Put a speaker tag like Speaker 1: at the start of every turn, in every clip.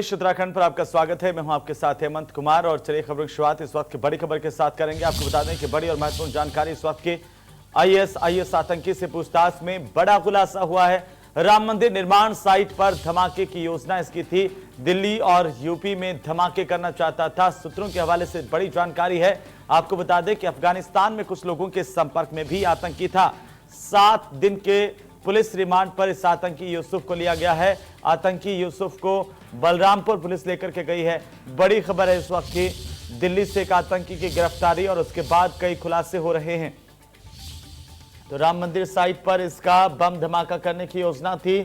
Speaker 1: उत्तराखंड पर आपका स्वागत है। मैं हूं आपके साथ हेमंत कुमार और चलिए खबरों की शुरुआत इस वक्त की बड़ी खबर के साथ करेंगे। आपको बता दें कि बड़ी और महत्वपूर्ण जानकारी इस वक्त की आईएस आतंकी से पूछताछ में बड़ा खुलासा हुआ है। राम मंदिर निर्माण साइट पर धमाके की योजना इसकी थी। दिल्ली और यूपी में धमाके करना चाहता था। सूत्रों के हवाले से बड़ी जानकारी है। आपको बता दें कि अफगानिस्तान में कुछ लोगों के संपर्क में भी आतंकी था। 7 दिन के पुलिस रिमांड पर इस आतंकी यूसुफ को लिया गया है। आतंकी यूसुफ को बलरामपुर पुलिस लेकर के गई है। बड़ी खबर है इस वक्त की, दिल्ली से एक आतंकी की गिरफ्तारी और उसके बाद कई खुलासे हो रहे हैं। तो राम मंदिर साइट पर इसका बम धमाका करने की योजना थी।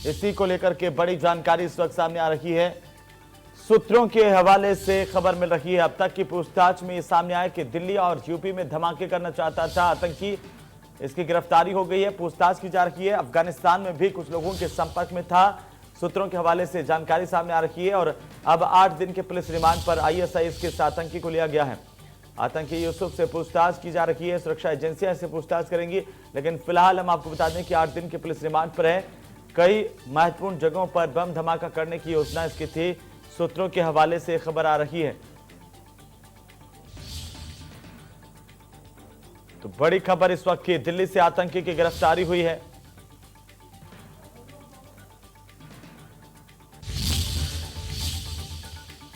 Speaker 1: इसी को लेकर के बड़ी जानकारी इस वक्त सामने आ रही है। सूत्रों के हवाले से खबर मिल रही है। अब तक की पूछताछ में ये सामने आया कि दिल्ली और यूपी में धमाके करना चाहता था आतंकी। इसकी गिरफ्तारी हो गई है, पूछताछ की जा रही है। अफगानिस्तान में भी कुछ लोगों के संपर्क में था। सूत्रों के हवाले से जानकारी सामने आ रही है और अब 8 दिन के पुलिस रिमांड पर आईएसआईएस के इस आतंकी को लिया गया है। आतंकी यूसुफ से पूछताछ की जा रही है। सुरक्षा एजेंसियां इससे पूछताछ करेंगी, लेकिन फिलहाल हम आपको बता दें कि 8 दिन के पुलिस रिमांड पर है। कई महत्वपूर्ण जगहों पर बम धमाका करने की योजना इसकी थी। सूत्रों के हवाले से खबर आ रही है। तो बड़ी खबर इस वक्त की, दिल्ली से आतंकी की गिरफ्तारी हुई है।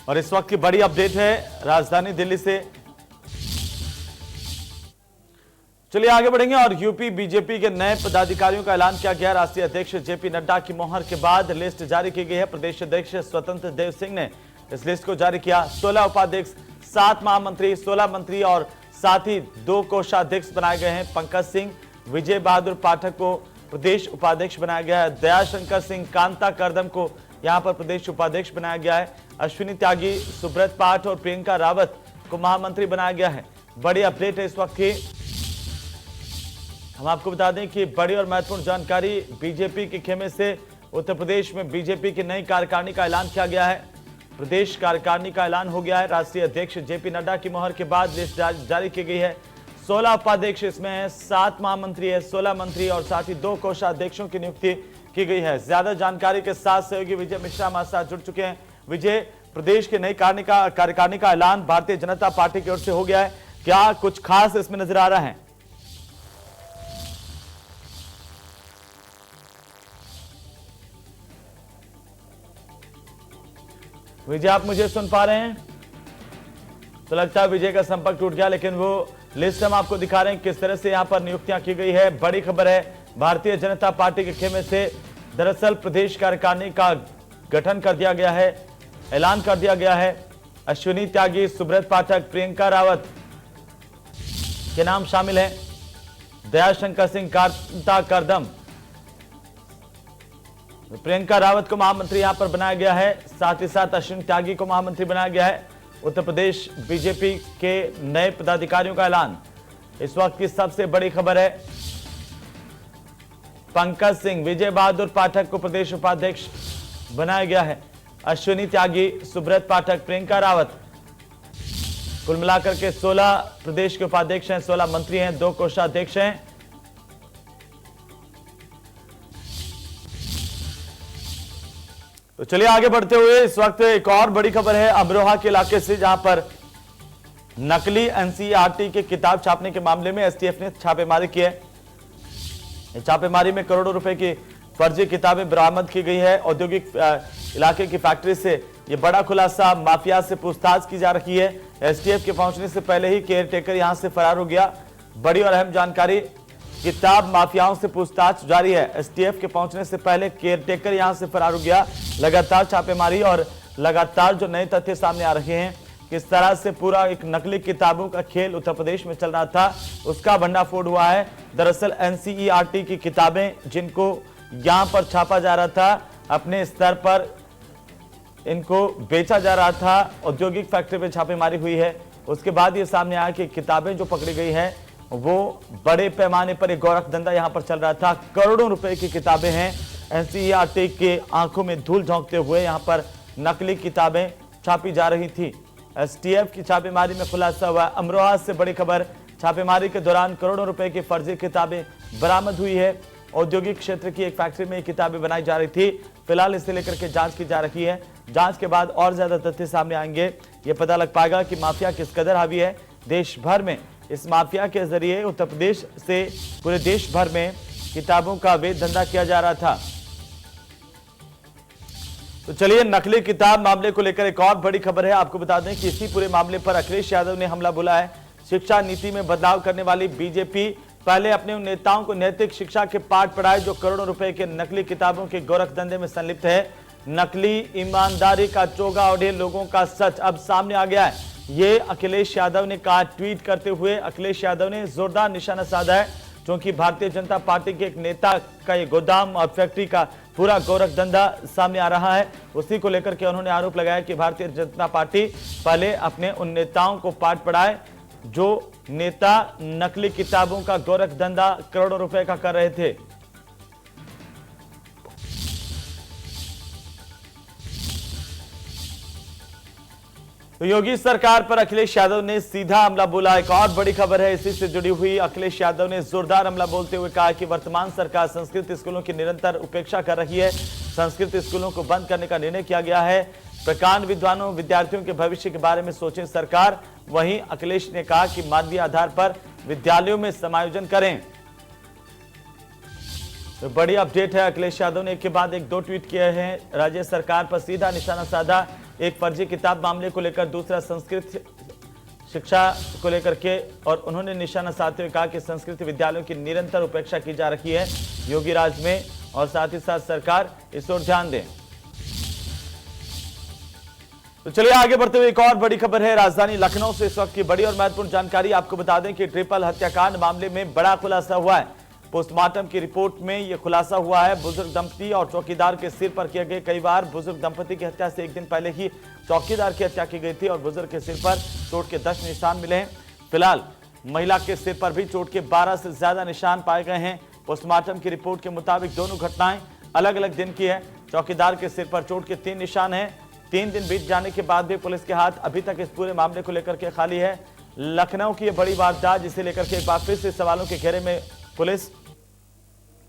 Speaker 1: और इस वक्त की बड़ी अपडेट है राजधानी दिल्ली से। चलिए आगे बढ़ेंगे और यूपी बीजेपी के नए पदाधिकारियों का ऐलान किया गया। राष्ट्रीय अध्यक्ष जेपी नड्डा की मोहर के बाद लिस्ट जारी की गई है। प्रदेश अध्यक्ष स्वतंत्र देव सिंह ने इस लिस्ट को जारी किया। 16 उपाध्यक्ष, 7 महामंत्री, 16 मंत्री और साथ ही 2 कोषाध्यक्ष बनाए गए हैं। पंकज सिंह, विजय बहादुर पाठक को प्रदेश उपाध्यक्ष बनाया गया है। दयाशंकर सिंह, कांता करदम को यहां पर प्रदेश उपाध्यक्ष बनाया गया है। अश्विनी त्यागी, सुब्रत पाठ और प्रियंका रावत को महामंत्री बनाया गया है। बड़ी अपडेट है इस वक्त की। हम आपको बता दें कि बड़ी और महत्वपूर्ण जानकारी बीजेपी के खेमे से उत्तर प्रदेश में बीजेपी की नई कार्यकारिणी का ऐलान किया गया है। प्रदेश कार्यकारिणी का ऐलान हो गया है। राष्ट्रीय अध्यक्ष जेपी नड्डा की मोहर के बाद लिस्ट जारी की गई है। 16 उपाध्यक्ष इसमें है, 7 महामंत्री है, 16 मंत्री और साथ ही 2 कोषाध्यक्षों की नियुक्ति की गई है। ज्यादा जानकारी के साथ सहयोगी विजय मिश्रा हमारे साथ जुड़ चुके हैं। विजय, प्रदेश के नई कार्यकारिणी का ऐलान भारतीय जनता पार्टी की ओर से हो गया है, क्या कुछ खास इसमें नजर आ रहा है? विजय, आप मुझे सुन पा रहे हैं? तो लगता है विजय का संपर्क टूट गया, लेकिन वो लिस्ट हम आपको दिखा रहे हैं किस तरह से यहां पर नियुक्तियां की गई है। बड़ी खबर है भारतीय जनता पार्टी के खेमे से दरअसल प्रदेश कार्यकारिणी का गठन कर दिया गया है, ऐलान कर दिया गया है। अश्विनी त्यागी, सुब्रत पाठक, प्रियंका रावत के नाम शामिल हैं। दयाशंकर सिंह, कांता करदम, प्रियंका रावत को महामंत्री यहां पर बनाया गया है। साथ ही साथ अश्विनी त्यागी को महामंत्री बनाया गया है। उत्तर प्रदेश बीजेपी के नए पदाधिकारियों का ऐलान इस वक्त की सबसे बड़ी खबर है। पंकज सिंह, विजय बहादुर पाठक को प्रदेश उपाध्यक्ष बनाया गया है। अश्विनी त्यागी, सुब्रत पाठक, प्रियंका रावत, कुल मिलाकर के 16 प्रदेश के उपाध्यक्ष हैं, 16 मंत्री हैं, 2 कोषाध्यक्ष हैं। तो चलिए आगे बढ़ते हुए इस वक्त एक और बड़ी खबर है अमरोहा के इलाके से, जहां पर नकली एनसीईआरटी की किताब छापने के मामले में एसटीएफ ने छापेमारी की है। छापेमारी में करोड़ों रुपए की फर्जी किताबें बरामद की गई है। औद्योगिक इलाके की फैक्ट्री से यह बड़ा खुलासा, माफिया से पूछताछ की जा रही है। एसटीएफ के पहुंचने से पहले ही केयर टेकर यहां से फरार हो गया। बड़ी और अहम जानकारी, किताब माफियाओं से पूछताछ जारी है। एसटीएफ के पहुंचने से पहले केयर टेकर यहां से फरार हो गया। लगातार छापेमारी और लगातार जो नए तथ्य सामने आ रहे हैं, किस तरह से पूरा एक नकली किताबों का खेल उत्तर प्रदेश में चल रहा था, उसका भंडाफोड़ हुआ है। दरअसल एनसीईआरटी की किताबें जिनको यहां पर छापा जा रहा था, अपने स्तर पर इनको बेचा जा रहा था। औद्योगिक फैक्ट्री पे छापेमारी हुई है। उसके बाद ये सामने आया कि किताबें जो पकड़ी गई हैं वो बड़े पैमाने पर एक गोरख धंधा यहां पर चल रहा था। करोड़ों रुपए की किताबें हैं। एनसीईआरटी के आंखों में धूल झोंकते हुए यहां पर नकली किताबें छापी जा रही थी। एसटीएफ की छापेमारी में खुलासा हुआ। अमरोहा से बड़ी खबर, छापेमारी के दौरान करोड़ों रुपए की फर्जी किताबें बरामद हुई है। औद्योगिक क्षेत्र की एक फैक्ट्री में किताबें बनाई जा रही थी। फिलहाल इसे लेकर के जांच की जा रही है। जांच के बाद और ज्यादा तथ्य सामने आएंगे। ये पता लग पाएगा कि माफिया किस कदर हावी है देश भर में। इस माफिया के जरिए उत्तर प्रदेश से पूरे देश भर में किताबों का अवैध धंधा किया जा रहा था। तो चलिए, नकली किताब मामले को लेकर एक और बड़ी खबर है। आपको बता दें कि इसी पूरे मामले पर अखिलेश यादव ने हमला बोला है। शिक्षा नीति में बदलाव करने वाली बीजेपी पहले अपने उन नेताओं को नैतिक शिक्षा के पाठ पढ़ाए जो करोड़ों रुपए के नकली किताबों के गोरख धंधे में संलिप्त है। नकली ईमानदारी का चोगा ओढ़े लोगों का सच अब सामने आ गया है। ये अखिलेश यादव ने कहा। ट्वीट करते हुए अखिलेश यादव ने जोरदार निशाना साधा है, क्योंकि भारतीय जनता पार्टी के एक नेता का ये गोदाम और फैक्ट्री का पूरा गोरख धंधा सामने आ रहा है। उसी को लेकर के उन्होंने आरोप लगाया कि भारतीय जनता पार्टी पहले अपने उन नेताओं को पाठ पढ़ाए जो नेता नकली किताबों का गोरख धंधा करोड़ों रुपए का कर रहे थे। तो योगी सरकार पर अखिलेश यादव ने सीधा हमला बोला। एक और बड़ी खबर है इसी से जुड़ी हुई। अखिलेश यादव ने जोरदार हमला बोलते हुए कहा कि वर्तमान सरकार संस्कृत स्कूलों की निरंतर उपेक्षा कर रही है। संस्कृत स्कूलों को बंद करने का निर्णय किया गया है। प्रकांड विद्वानों विद्यार्थियों के भविष्य के बारे में सोचें सरकार। वहीं अखिलेश ने कहा कि मानवीय आधार पर विद्यालयों में समायोजन करें। तो बड़ी अपडेट है। अखिलेश यादव ने एक के बाद एक दो ट्वीट किए हैं। राज्य सरकार पर सीधा निशाना साधा। एक फर्जी किताब मामले को लेकर, दूसरा संस्कृत शिक्षा को लेकर के, और उन्होंने निशाना साधते हुए कहा कि संस्कृत विद्यालयों की निरंतर उपेक्षा की जा रही है योगी राज में, और साथ ही साथ सरकार इस ओर ध्यान दें। तो चलिए आगे बढ़ते हुए एक और बड़ी खबर है राजधानी लखनऊ से। इस वक्त की बड़ी और महत्वपूर्ण जानकारी आपको बता दें कि ट्रिपल हत्याकांड मामले में बड़ा खुलासा हुआ है। पोस्टमार्टम की रिपोर्ट में यह खुलासा हुआ है। बुजुर्ग दंपति और चौकीदार के सिर पर किए गए कई बार। बुजुर्ग दंपति की हत्या से एक दिन पहले ही चौकीदार की हत्या की गई थी और बुजुर्ग के सिर पर चोट के 10 निशान मिले हैं। फिलहाल महिला के सिर पर भी चोट के 12 से ज्यादा निशान पाए गए हैं। पोस्टमार्टम की रिपोर्ट के मुताबिक दोनों घटनाएं अलग अलग दिन की है। चौकीदार के सिर पर चोट के 3 निशान हैं। 3 दिन बीत जाने के बाद भी पुलिस के हाथ अभी तक इस पूरे मामले को लेकर के खाली है। लखनऊ की यह बड़ी वारदात जिसे लेकर के एक बार फिर से सवालों के घेरे में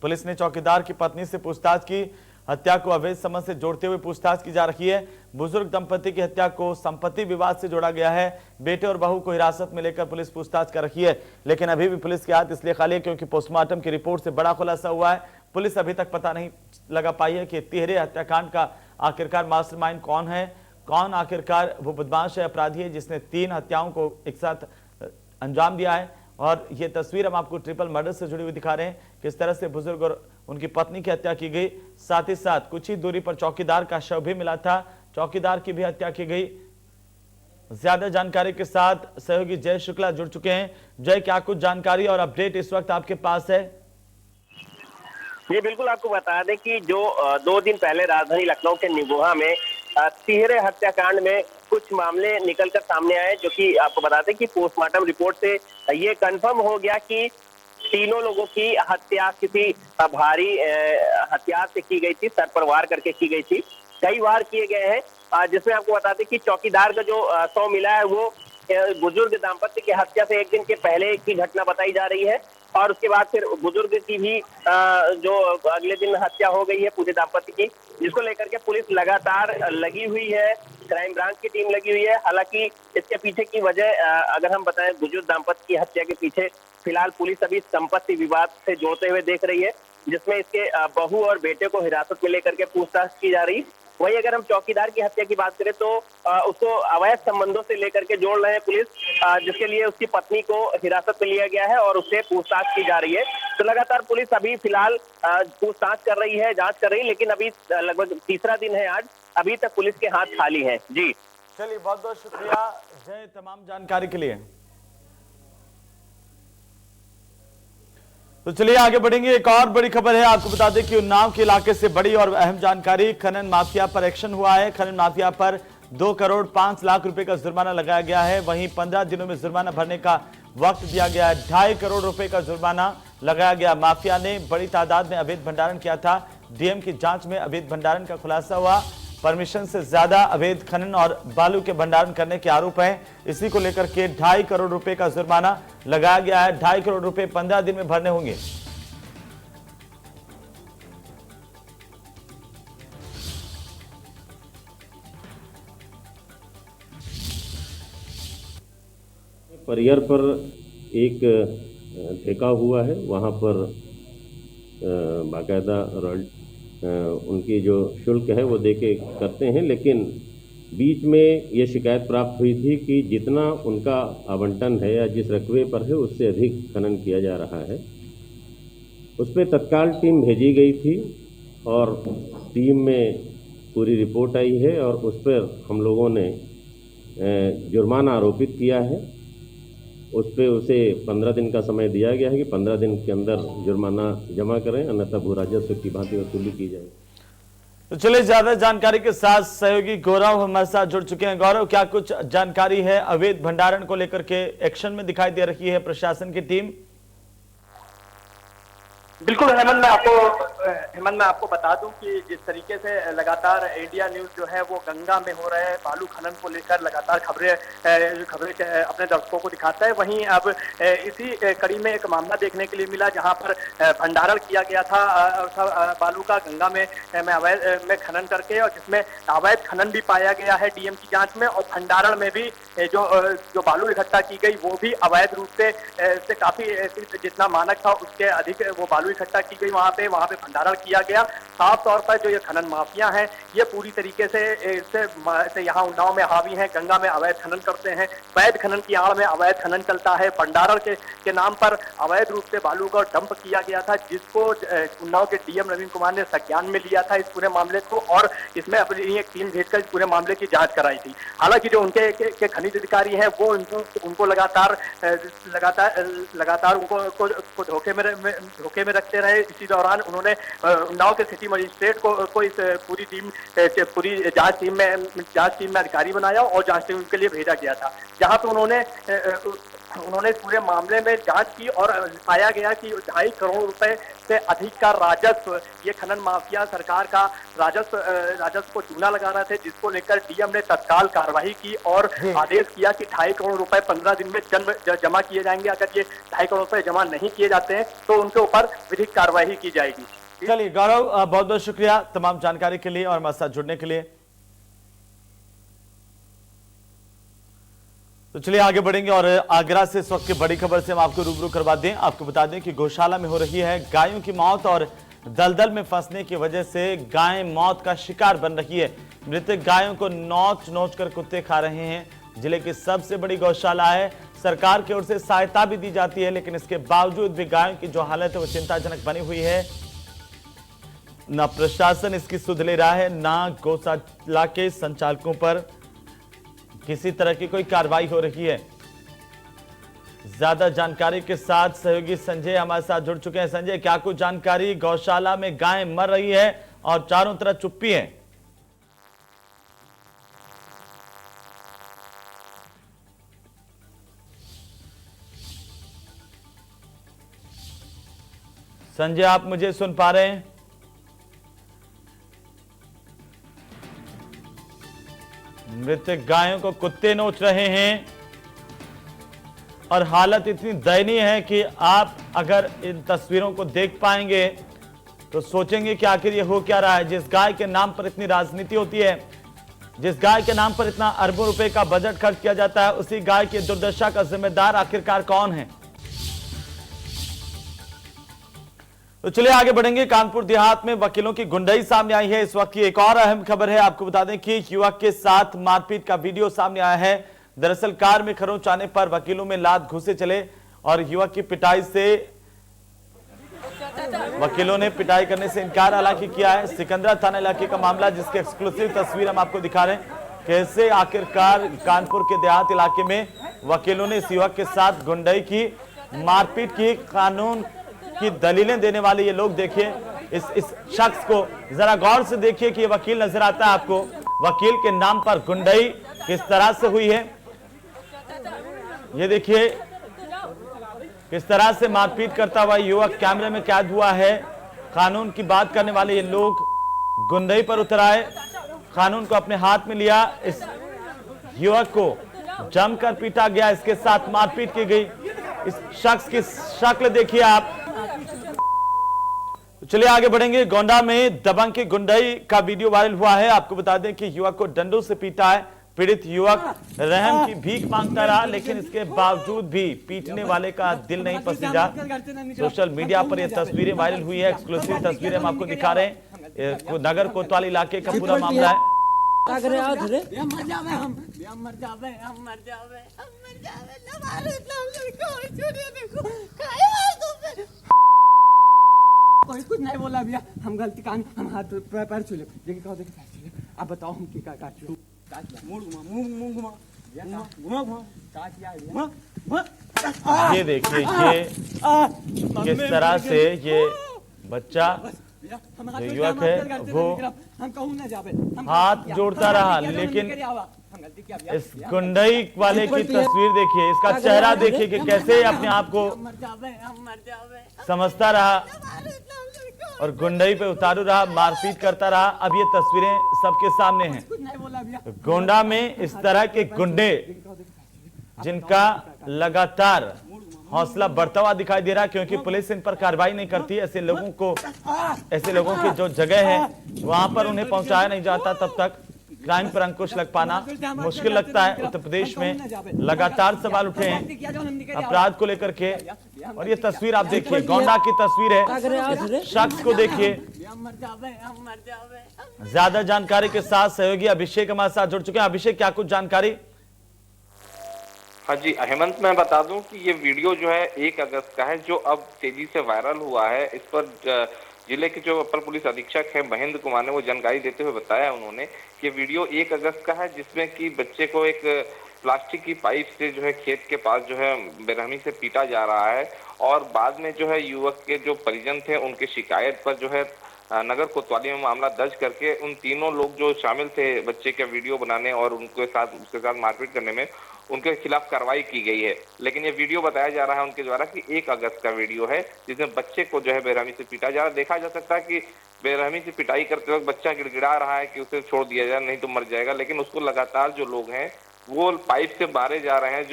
Speaker 1: पुलिस ने चौकीदार की पत्नी से पूछताछ की। हत्या को अवैध संबंध से जोड़ते हुए पूछताछ की जा रही है। बुजुर्ग दंपति की हत्या को संपत्ति विवाद से जोड़ा गया है। बेटे और बहू को हिरासत में लेकर पुलिस पूछताछ कर रही है, लेकिन अभी भी पुलिस के हाथ इसलिए खाली है क्योंकि पोस्टमार्टम की रिपोर्ट से बड़ा खुलासा हुआ है। पुलिस अभी तक पता नहीं लगा पाई है कि तिहरे हत्याकांड का आखिरकार मास्टरमाइंड कौन है, कौन आखिरकार वो बदमाश है, अपराधी है जिसने 3 हत्याओं को एक साथ अंजाम दिया है। और ये तस्वीर हम आपको ट्रिपल मर्डर से जुड़ी हुई दिखा रहे हैं, किस तरह से बुजुर्ग और उनकी पत्नी की हत्या की गई। साथ ही साथ कुछ ही दूरी पर चौकीदार का शव भी मिला था, चौकीदार की भी हत्या की गई। ज्यादा जानकारी के साथ सहयोगी जय शुक्ला जुड़ चुके हैं। जय, क्या कुछ जानकारी और अपडेट इस वक्त आपके पास है?
Speaker 2: ये बिल्कुल आपको बता दें कि जो 2 दिन पहले राजधानी लखनऊ के निगोहा में तिहरे हत्याकांड में कुछ मामले निकलकर सामने आए, जो कि आपको बता दें कि पोस्टमार्टम रिपोर्ट से ये कंफर्म हो गया कि तीनों लोगों की हत्या किसी भारी हथियार से की गई थी, सर पर वार करके की गई थी। कई वार किए गए हैं, जिसमें आपको बता दें कि चौकीदार का जो शव मिला है वो बुजुर्ग दाम्पत्य की हत्या से एक दिन के पहले की घटना बताई जा रही है। और उसके बाद फिर बुजुर्ग की भी जो अगले दिन हत्या हो गई है पूरे दाम्पत्य की, जिसको लेकर के पुलिस लगातार लगी हुई है, क्राइम ब्रांच की टीम लगी हुई है। हालांकि इसके पीछे की वजह अगर हम बताएं, बुजुर्ग दाम्पत्य की हत्या के पीछे फिलहाल पुलिस अभी संपत्ति विवाद से जोड़ते हुए देख रही है, जिसमें इसके बहू और बेटे को हिरासत में लेकर के पूछताछ की जा रही। वहीं अगर हम चौकीदार की हत्या की बात करें तो उसको अवैध संबंधों से लेकर के जोड़ रहे हैं पुलिस, जिसके लिए उसकी पत्नी को हिरासत में लिया गया है और उससे पूछताछ की जा रही है। तो लगातार पुलिस अभी फिलहाल पूछताछ कर रही है, जांच कर रही है, लेकिन अभी लगभग तीसरा दिन है आज, अभी तक पुलिस के हाथ खाली है। जी
Speaker 1: चलिए, बहुत बहुत शुक्रिया जय तमाम जानकारी के लिए। तो चलिए आगे बढ़ेंगे। एक और बड़ी खबर है, आपको बता दें कि उन्नाव के इलाके से बड़ी और अहम जानकारी। खनन माफिया पर एक्शन हुआ है। खनन माफिया पर 2 करोड़ 5 लाख रुपए का जुर्माना लगाया गया है। वहीं 15 दिनों में जुर्माना भरने का वक्त दिया गया है। 2.5 करोड़ रुपए का जुर्माना लगाया गया। माफिया ने बड़ी तादाद में अवैध भंडारण किया था। डीएम की जांच में अवैध भंडारण का खुलासा हुआ। परमिशन से ज्यादा अवैध खनन और बालू के भंडारण करने के आरोप हैं। इसी को लेकर के 2.5 करोड़ रुपए का जुर्माना लगाया गया है। 2.5 करोड़ रुपए 15 दिन में भरने होंगे।
Speaker 3: परियर पर एक ठेका हुआ है, वहाँ पर बाकायदा उनकी जो शुल्क है वो दे के करते हैं, लेकिन बीच में ये शिकायत प्राप्त हुई थी कि जितना उनका आवंटन है या जिस रकबे पर है उससे अधिक खनन किया जा रहा है। उस पर तत्काल टीम भेजी गई थी और टीम में पूरी रिपोर्ट आई है और उस पर हम लोगों ने जुर्माना आरोपित किया है। उस पर उसे 15 दिन का समय दिया गया है कि 15 दिन के अंदर जुर्माना जमा करें, अन्यथा भू राजस्व की भांति वसूली की जाए।
Speaker 1: तो चलिए, ज्यादा जानकारी के साथ सहयोगी गौरव हमारे साथ जुड़ चुके हैं। गौरव, क्या कुछ जानकारी है? अवैध भंडारण को लेकर के एक्शन में दिखाई दे रही है प्रशासन की टीम?
Speaker 4: बिल्कुल हेमंत, मैं आपको बता दूं कि जिस तरीके से लगातार इंडिया न्यूज जो है वो गंगा में हो रहे बालू खनन को लेकर लगातार खबरें अपने दर्शकों को दिखाता है, वहीं अब इसी कड़ी में एक मामला देखने के लिए मिला जहां पर भंडारण किया गया था बालू का गंगा में अवैध में खनन करके, और जिसमें अवैध खनन भी पाया गया है डीएम की जांच में, और भंडारण में भी जो बालू इकट्ठा की गई वो भी अवैध रूप से काफी जितना मानक था उसके अधिक वो बालू इकट्ठा की गई। वहां पे भंडारण किया गया। साफ तौर पर जो ये खनन माफिया हैं ये पूरी तरीके से यहाँ उन्नाव में हावी हैं, गंगा में अवैध खनन करते हैं, वैध खनन की आड़ में अवैध खनन चलता है। भंडारण के नाम पर अवैध रूप से बालू का डंप किया गया था, जिसको उन्नाव के डीएम नवीन कुमार ने संज्ञान में लिया था इस पूरे मामले को, और इसमें अपनी एक टीम भेजकर इस पूरे मामले की जांच कराई थी। हालांकि जो उनके खनिज अधिकारी हैं वो उनको लगातार उनको धोखे में रखते रहे। इसी दौरान उन्होंने उन्नाव के सिटी मजिस्ट्रेट को इस पूरी जांच टीम में अधिकारी बनाया और जांच टीम के लिए भेजा गया था, जहां पे उन्होंने इस पूरे मामले में जांच की और पाया गया कि 2.5 करोड़ रुपए से अधिक का राजस्व ये खनन माफिया सरकार का राजस्व को चूना लगा रहे थे, जिसको लेकर डीएम ने तत्काल कार्रवाई की और आदेश किया कि 2.5 करोड़ रुपए 15 दिन में जमा किए जाएंगे। अगर ये 2.5 करोड़ रुपए जमा नहीं किए जाते हैं तो उनके ऊपर विधिक कार्रवाई की जाएगी।
Speaker 1: चलिए गौरव, बहुत बहुत शुक्रिया तमाम जानकारी के लिए और हमारे साथ जुड़ने के लिए। तो चलिए आगे बढ़ेंगे और आगरा से इस वक्त की बड़ी खबर से हम आपको रूबरू करवा दें। आपको बता दें कि गौशाला में हो रही है गायों की मौत और दलदल में फंसने की वजह से गायें मौत का शिकार बन रही है। मृतक गायों को नोच कर कुत्ते खा रहे हैं। जिले की सबसे बड़ी गौशाला है, सरकार की ओर से सहायता भी दी जाती है, लेकिन इसके बावजूद भी गायों की जो हालत है वो चिंताजनक बनी हुई है। न प्रशासन इसकी सुध ले रहा है, न गौशाला के संचालकों पर किसी तरह की कोई कार्रवाई हो रही है। ज्यादा जानकारी के साथ सहयोगी संजय हमारे साथ जुड़ चुके हैं। संजय, क्या कुछ जानकारी? गौशाला में गाय मर रही है और चारों तरफ चुप्पी है। संजय, आप मुझे सुन पा रहे हैं? मृतक गायों को कुत्ते नोच रहे हैं और हालत इतनी दयनीय है कि आप अगर इन तस्वीरों को देख पाएंगे तो सोचेंगे कि आखिर ये हो क्या रहा है। जिस गाय के नाम पर इतनी राजनीति होती है, जिस गाय के नाम पर इतना अरबों रुपए का बजट खर्च किया जाता है, उसी गाय की दुर्दशा का जिम्मेदार आखिरकार कौन है? तो चलिए आगे बढ़ेंगे। कानपुर देहात में वकीलों की गुंडई सामने आई है। इस वक्त की एक और अहम खबर है। आपको बता दें कि युवक के साथ मारपीट का वीडियो सामने आया है। दरअसल कार में खरोंच आने पर वकीलों में लात घुसे चले और युवक की पिटाई से वकीलों ने पिटाई करने से इनकार हालांकि किया है। सिकंदरा थाना इलाके का मामला, जिसकी एक्सक्लूसिव तस्वीर हम आपको दिखा रहे हैं। कैसे आखिरकार कानपुर के देहात इलाके में वकीलों ने इस युवक के साथ गुंडई की, मारपीट की, कानून की दलीलें देने वाले ये लोग। देखिए इस शख्स को जरा गौर से देखिए कि ये वकील नजर आता है आपको। वकील के नाम पर गुंडई किस तरह से हुई है, ये देखिए किस तरह से मारपीट करता हुआ युवक कैमरे में कैद हुआ है। कानून की बात करने वाले ये लोग गुंडई पर उतर आए, कानून को अपने हाथ में लिया। इस युवक को जमकर पीटा गया, इसके साथ मारपीट की गई। इस शख्स की शक्ल देखिए आप। चलिए आगे बढ़ेंगे। गोंडा में दबंग की गुंडई का वीडियो वायरल हुआ है। आपको बता दें कि युवक को डंडों से पीटा है, पीड़ित युवक रहम की भीख मांगता रहा, लेकिन इसके बावजूद भी पीटने वाले का दिल नहीं पसीजा। सोशल मीडिया पर यह तस्वीरें वायरल हुई है। एक्सक्लूसिव तस्वीरें हम आपको दिखा रहे हैं। नगर कोतवाल इलाके का पूरा मामला है।
Speaker 5: कोई कुछ नहीं बोला भैया, हम गलती कान हम हाथ पैर छू ले, देखिए कहो देखिए पैर छू ले। अब बताओ हम क्या काट छू मुंह घुमा मुंह घुमा घुमा घुमा का किया घुमा।
Speaker 1: ये देखिए ये किस तरह से ये बच्चा जो युवक है वो हाथ जोड़ता रहा, लेकिन इस गुंडई वाले की तस्वीर देखिए, इसका चेहरा देखिए कि कैसे अपने आप को समझता रहा और गुंडई पे उतारू रहा, मारपीट करता रहा। अब ये तस्वीरें सबके सामने हैं। गोंडा में इस तरह के गुंडे जिनका लगातार हौसला बढ़ता हुआ दिखाई दे रहा है, क्योंकि पुलिस इन पर कार्रवाई नहीं करती। ऐसे लोगों की जो जगह है वहां पर उन्हें पहुंचाया नहीं जाता, तब तक क्राइम पर अंकुश लग पाना मुश्किल लगता है। उत्तर प्रदेश में लगातार सवाल उठे हैं अपराध को लेकर के, और ये तस्वीर आप देखिए, गोंडा की तस्वीर है। इस शख्स को देखिए। ज्यादा जानकारी के साथ सहयोगी अभिषेक हमारे साथ जुड़ चुके हैं। अभिषेक, क्या कुछ जानकारी?
Speaker 6: हाँ जी हेमंत, मैं बता दूं कि ये वीडियो जो है 1 अगस्त का है, जो अब तेजी से वायरल हुआ है। इस पर जिले के जो अपर पुलिस अधीक्षक है महेंद्र कुमार ने वो जानकारी देते हुए बताया उन्होंने कि वीडियो 1 अगस्त का है, जिसमें कि बच्चे को एक प्लास्टिक की पाइप से जो है खेत के पास जो है बेरहमी से पीटा जा रहा है। और बाद में जो है युवक के जो परिजन थे उनके शिकायत पर जो है नगर कोतवाली में मामला दर्ज करके उन तीनों लोग जो शामिल थे बच्चे के वीडियो बनाने और उसके साथ मारपीट करने में, उनके खिलाफ कार्रवाई की गई है। लेकिन ये वीडियो बताया जा रहा है उनके द्वारा कि 1 अगस्त का वीडियो है, जिसमें बच्चे को जो है बेरहमी से पीटा जा रहा है। देखा जा सकता है कि बेरहमी से पिटाई करते वक्त बच्चा गिड़गिड़ा रहा है कि उसे छोड़ दिया जाए, नहीं तो मर जाएगा। लेकिन उसको लगातार जो लोग हैं वो पाइप से मारे जा रहे हैं।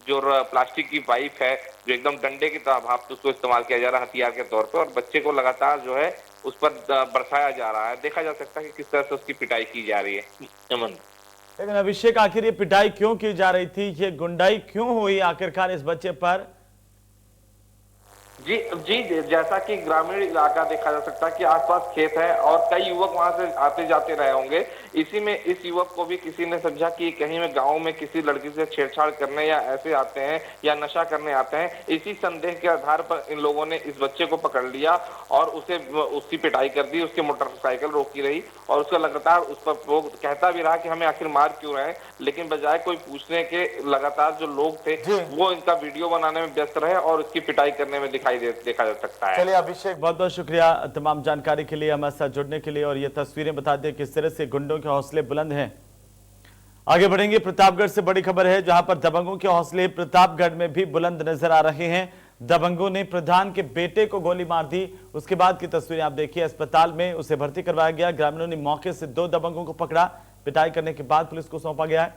Speaker 6: जो प्लास्टिक की पाइप है, जो एकदम डंडे की तरह भाप उसको इस्तेमाल किया जा रहा है हथियार के तौर पर, और बच्चे को लगातार जो है उस पर बरसाया जा रहा है। देखा जा सकता है कि किस तरह से उसकी पिटाई की जा रही है।
Speaker 1: लेकिन अभिषेक, आखिर ये पिटाई क्यों की जा रही थी? ये गुंडाई क्यों हुई आखिरकार इस बच्चे पर?
Speaker 6: जी, जैसा कि ग्रामीण इलाका देखा जा सकता है कि आसपास खेत है और कई युवक वहां से आते जाते रहे होंगे। इसी में इस युवक को भी किसी ने समझा कि कहीं में गांव में किसी लड़की से छेड़छाड़ करने या ऐसे आते हैं या नशा करने आते हैं। इसी संदेह के आधार पर इन लोगों ने इस बच्चे को पकड़ लिया और उसकी पिटाई कर दी। उसकी मोटरसाइकिल रोकी रही और उसका लगातार उस पर वो कहता भी रहा कि हमें आखिर मार क्यों रहे हैं, लेकिन बजाय कोई पूछने के लगातार जो लोग थे वो इनका वीडियो बनाने में व्यस्त रहे और उसकी पिटाई करने में देखा जा सकता है।
Speaker 1: चलिए अभिषेक, बहुत बहुत शुक्रिया तमाम जानकारी के लिए, हमारे साथ जुड़ने के लिए। और ये तस्वीरें बता दें किस तरह से गुंडों के हौसले बुलंद हैं। आगे बढ़ेंगे। प्रतापगढ़ से बड़ी खबर है, जहां पर दबंगों के हौसले प्रतापगढ़ में भी बुलंद नजर आ रहे हैं। दबंगों ने प्रधान के बेटे को गोली मार दी। उसके बाद की तस्वीरें आप देखिए। अस्पताल में उसे भर्ती करवाया गया। ग्रामीणों ने मौके से 2 दबंगों को पकड़ा। पिटाई करने के बाद पुलिस को सौंपा गया है।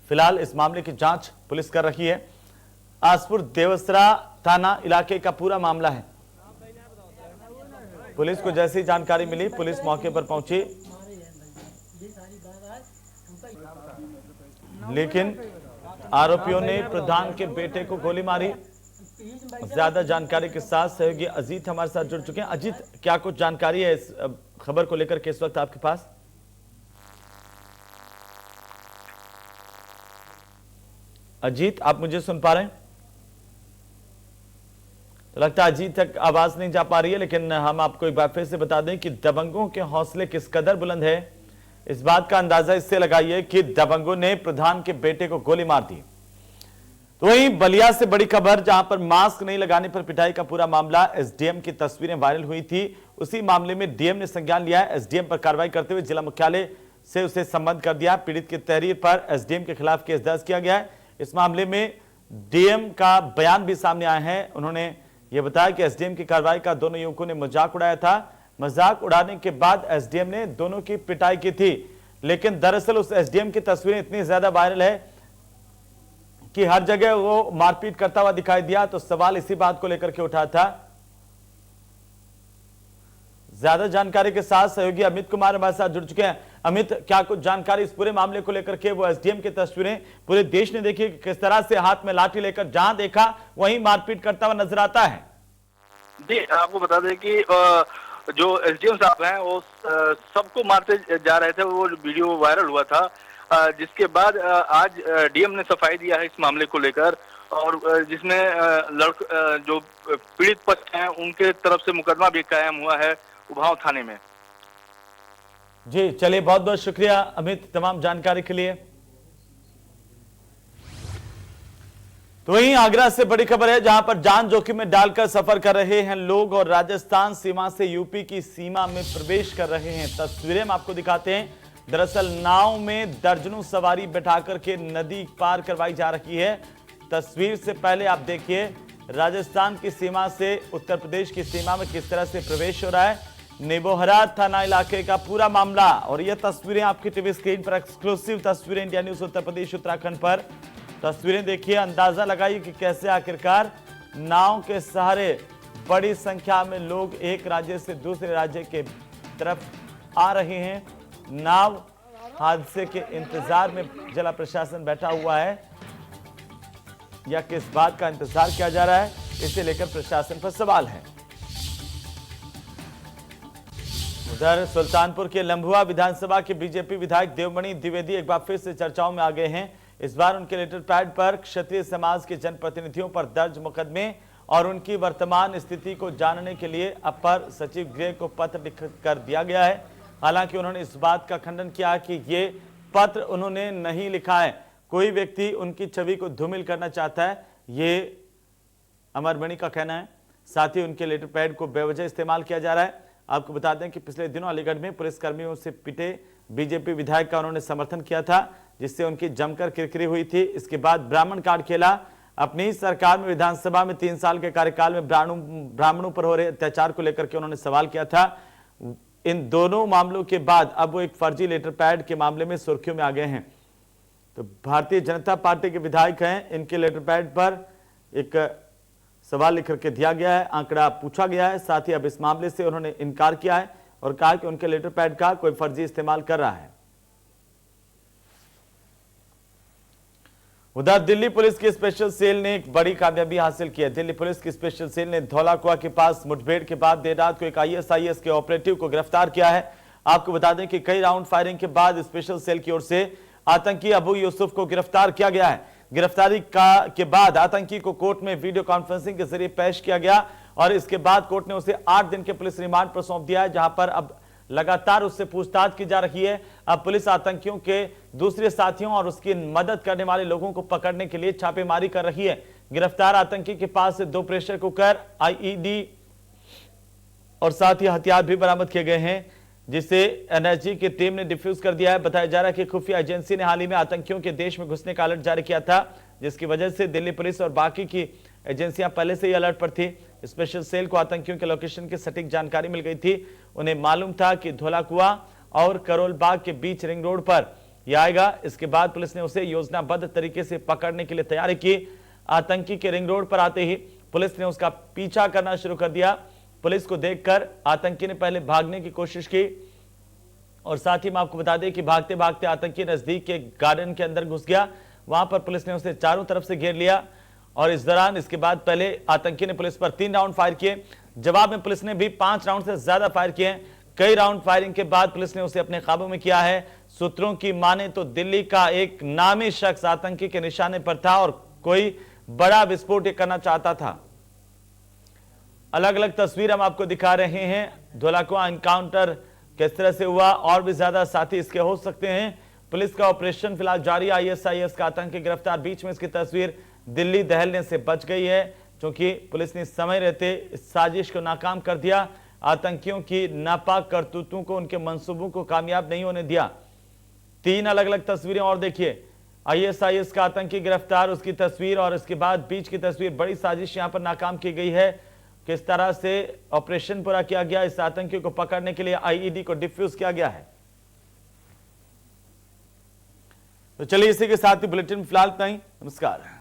Speaker 1: फिलहाल इस मामले की जांच पुलिस कर रही है। आसपुर देवसरा थाना इलाके का पूरा मामला है। पुलिस को जैसी जानकारी मिली, पुलिस मौके पर पहुंची, लेकिन आरोपियों ने प्रधान के बेटे को गोली मारी। ज्यादा जानकारी के साथ सहयोगी अजीत हमारे साथ जुड़ चुके हैं। अजीत, क्या कुछ जानकारी है इस खबर को लेकर के इस वक्त आपके पास? अजीत, आप मुझे सुन पा रहे हैं? तो लगता है अजीत तक आवाज नहीं जा पा रही है, लेकिन हम आपको एक बार फिर से बता दें कि दबंगों के हौसले किस कदर बुलंद है। इस बात का अंदाजा इससे लगाइए कि दबंगों ने प्रधान के बेटे को गोली मार दी। तो वहीं बलिया से बड़ी खबर, जहां पर मास्क नहीं लगाने पर पिटाई का पूरा मामला, एसडीएम की तस्वीरें वायरल हुई थी। उसी मामले में डीएम ने संज्ञान लिया है। एसडीएम पर कार्रवाई करते हुए जिला मुख्यालय से उसे संबद्ध कर दिया। पीड़ित की तहरीर पर एसडीएम के खिलाफ केस दर्ज किया गया है। इस मामले में डीएम का बयान भी सामने आया है। उन्होंने यह बताया कि एसडीएम की कार्रवाई का दोनों युवकों ने मजाक उड़ाया था। मजाक उड़ाने के बाद एसडीएम ने दोनों की पिटाई की थी, लेकिन दरअसल उस एसडीएम की तस्वीरें इतनी ज्यादा वायरल है कि हर जगह वो मारपीट करता हुआ दिखाई दिया। तो सवाल इसी बात को लेकर के उठा था। ज्यादा जानकारी के साथ सहयोगी अमित कुमार हमारे साथ जुड़ चुके हैं। अमित, क्या कुछ जानकारी इस पूरे मामले को लेकर के? वो एसडीएम की तस्वीरें पूरे देश ने देखी, किस तरह से हाथ में लाठी लेकर जहां देखा वहीं मारपीट करता हुआ नजर आता है।
Speaker 7: जी, आपको बता दें कि जो एसडीएम साहब हैं वो सबको मारते जा रहे थे, वो वीडियो वायरल हुआ था, जिसके बाद आज डीएम ने सफाई दिया है इस मामले को लेकर, और जिसमें जो पीड़ित पक्ष हैं उनके तरफ से मुकदमा भी कायम हुआ है उभाव थाने में।
Speaker 1: जी चलिए, बहुत बहुत शुक्रिया अमित तमाम जानकारी के लिए। तो वहीं आगरा से बड़ी खबर है, जहां पर जान जोखिम में डालकर सफर कर रहे हैं लोग और राजस्थान सीमा से यूपी की सीमा में प्रवेश कर रहे हैं। तस्वीरें हम आपको दिखाते हैं। दरअसल नाव में दर्जनों सवारी बैठाकर के नदी पार करवाई जा रही है। तस्वीर से पहले आप देखिए राजस्थान की सीमा से उत्तर प्रदेश की सीमा में किस तरह से प्रवेश हो रहा है। नेबोहरा थाना इलाके का पूरा मामला, और यह तस्वीरें आपकी टीवी स्क्रीन पर, एक्सक्लूसिव तस्वीरें इंडिया न्यूज उत्तर प्रदेश उत्तराखंड पर। तस्वीरें देखिए, अंदाजा लगाइए कि कैसे आखिरकार नाव के सहारे बड़ी संख्या में लोग एक राज्य से दूसरे राज्य के तरफ आ रहे हैं। नाव हादसे के इंतजार में जिला प्रशासन बैठा हुआ है, या किस बात का इंतजार किया जा रहा है, इसे लेकर प्रशासन पर सवाल है। उधर सुल्तानपुर के लंबुआ विधानसभा के बीजेपी विधायक देवमणि द्विवेदी एक बार फिर से चर्चाओं में आ गए हैं। इस बार उनके लेटर पैड पर क्षत्रिय समाज के जनप्रतिनिधियों पर दर्ज मुकदमे और उनकी वर्तमान स्थिति को जानने के लिए अपर सचिव गृह को पत्र लिख कर दिया गया है। हालांकि उन्होंने इस बात का खंडन किया कि ये पत्र उन्होंने नहीं लिखा है, कोई व्यक्ति उनकी छवि को धूमिल करना चाहता है, ये अमरमणि का कहना है। साथ ही उनके लेटर पैड को बेवजह इस्तेमाल किया जा रहा है। आपको बता दें कि पिछले दिनों अलीगढ़ में पुलिसकर्मियों से पिटे बीजेपी विधायक का उन्होंने समर्थन किया था, जिससे उनकी जमकर किरकिरी हुई थी। इसके बाद ब्राह्मण कार्ड खेला। अपनी सरकार में विधानसभा में 3 साल के कार्यकाल में ब्राह्मणों पर हो रहे अत्याचार को लेकर के उन्होंने सवाल किया था। इन दोनों मामलों के बाद अब वो एक फर्जी लेटर पैड के मामले में सुर्खियों में आ गए हैं। तो भारतीय जनता पार्टी के विधायक हैं, इनके लेटर पैड पर एक सवाल लिख करके दिया गया है, आंकड़ा पूछा गया है। साथ ही अब इस मामले से उन्होंने इनकार किया है और कहा कि उनके लेटर पैड का कोई फर्जी इस्तेमाल कर रहा है। उधर दिल्ली पुलिस की स्पेशल सेल ने एक बड़ी कामयाबी हासिल की है। दिल्ली पुलिस की स्पेशल सेल ने धौलाकुआ के पास मुठभेड़ के बाद देर रात को एक आईएसआईएस के ऑपरेटिव को गिरफ्तार किया है। आपको बता दें कि कई राउंड फायरिंग के बाद स्पेशल सेल की ओर से आतंकी अबू यूसुफ को गिरफ्तार किया गया है। गिरफ्तारी के बाद आतंकी को कोर्ट में वीडियो कॉन्फ्रेंसिंग के जरिए पेश किया गया और इसके बाद कोर्ट ने उसे 8 दिन के पुलिस रिमांड पर सौंप दिया है, जहां पर अब लगातार उससे पूछताछ की जा रही है। अब पुलिस आतंकियों के दूसरे साथियों और उसकी मदद करने वाले लोगों को पकड़ने के लिए छापेमारी कर रही है। गिरफ्तार आतंकी के पास से 2 प्रेशर कुकर, आईईडी और साथ ही हथियार भी बरामद किए गए हैं, जिसे एनएसजी की टीम ने डिफ्यूज कर दिया है। बताया जा रहा है कि खुफिया एजेंसी ने हाल ही में आतंकियों के देश में घुसने का अलर्ट जारी किया था, जिसकी वजह से दिल्ली पुलिस और बाकी की एजेंसियां पहले से ही अलर्ट पर थी। स्पेशल सेल को आतंकियों के लोकेशन की सटीक जानकारी मिल गई थी। उन्हें मालूम था कि धौलाकुआ और करोल बाग के बीच रिंग रोड पर यह आएगा। इसके बाद पुलिस ने उसे योजनाबद्ध तरीके से पकड़ने के लिए तैयारी की। आतंकी के रिंग रोड पर आते ही पुलिस ने उसका पीछा करना शुरू कर दिया। पुलिस को देखकर आतंकी ने पहले भागने की कोशिश की और साथ ही मैं आपको बता दें कि भागते भागते आतंकी नजदीक के गार्डन के अंदर घुस गया। वहां पर पुलिस ने उसे चारों तरफ से घेर लिया और इस दौरान इसके बाद पहले आतंकी ने पुलिस पर 3 राउंड फायर किए। जवाब में पुलिस ने भी 5 राउंड से ज्यादा फायर किए। कई राउंड फायरिंग के बाद पुलिस ने उसे अपने काबू में किया है। सूत्रों की माने तो दिल्ली का एक नामी शख्स आतंकी के निशाने पर था और कोई बड़ा विस्फोट करना चाहता था। अलग अलग तस्वीर हम आपको दिखा रहे हैं। धौलाकुआ एनकाउंटर किस तरह से हुआ और भी ज्यादा साथी इसके हो सकते हैं। पुलिस का ऑपरेशन फिलहाल जारी। आईएसआईएस का आतंकी गिरफ्तार। बीच में इसकी तस्वीर दिल्ली दहलने से बच गई है, क्योंकि पुलिस ने समय रहते इस साजिश को नाकाम कर दिया। आतंकियों की नापाक करतूतों को, उनके मंसूबों को कामयाब नहीं होने दिया। 3 अलग अलग तस्वीरें और देखिए। आईएसआईएस का आतंकी गिरफ्तार, उसकी तस्वीर और इसके बाद बीच की तस्वीर। बड़ी साजिश यहां पर नाकाम की गई है। किस तरह से ऑपरेशन पूरा किया गया, इस आतंकी को पकड़ने के लिए आईईडी को डिफ्यूज किया गया है। तो चलिए इसी के साथ ही बुलेटिन फिलहाल इतना ही। नमस्कार।